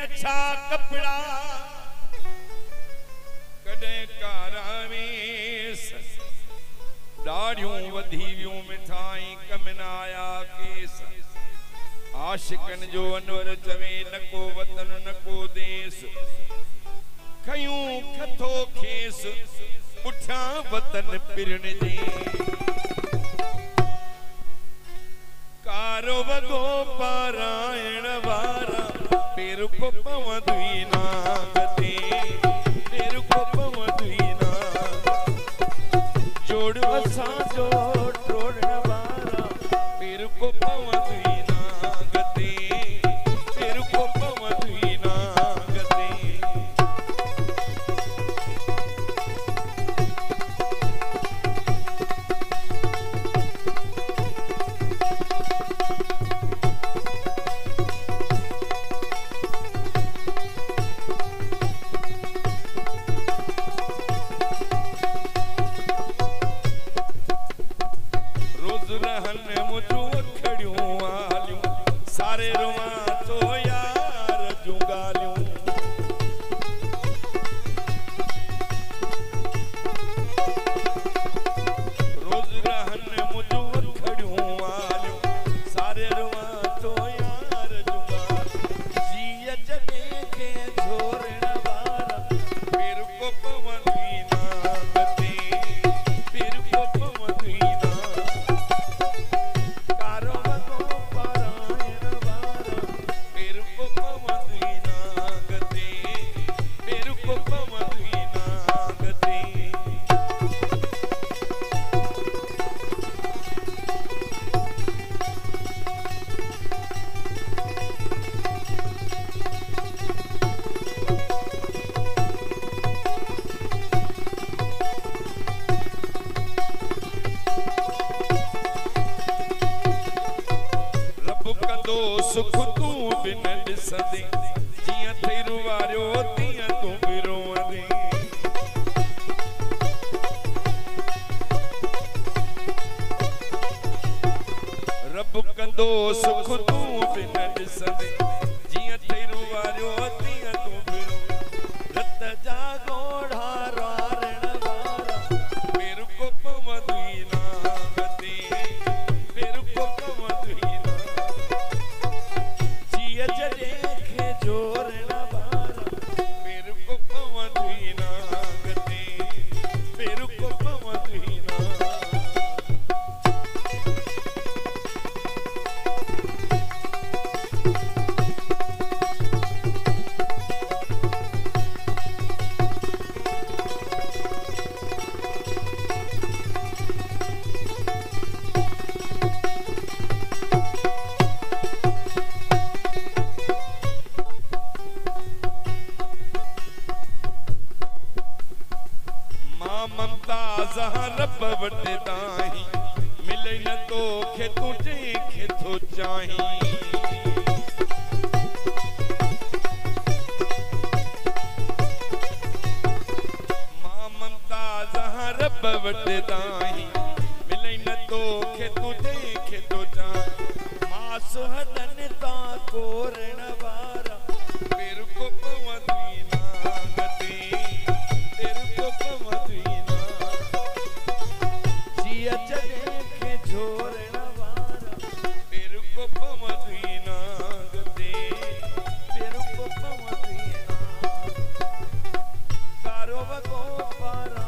अच्छा कपड़ा कदे कारावेस दाढ़ियों वधीवियों मिठाई कमनाया केस आशिकन जो अनवर चवे नको वतन नको देश खयूं खथो खेस उठा वतन पिरण जी कारो वगो पारायण वारा पेर को पवदुईना गते पेर को पवदुईना जोड़ असा जो ट्रोड़न वारा पेर को पवदुईना गते पेर को पवदुईना गते सुख तू बिन दिसदे जिया थई रुवारियो तिया तू भी रोवंदे रब कंदो सुख तू बिन दिसदे जिया थई रुवारियो तिया तू भी रोवंदे रत जा गोढ़ा रारण वारा पेर को पवदुईना गते पेर को पवदुईना रब वटे दाही मिले न तो खे तुझे खे तो चाही मां ममता जहां रब वटे दाही मिले न तो खे तुझे खे तो चाही मां सुहदन ता कोरण वारा पेर को पवदुईना गते पेर को पवदुईना कारो वगो पारा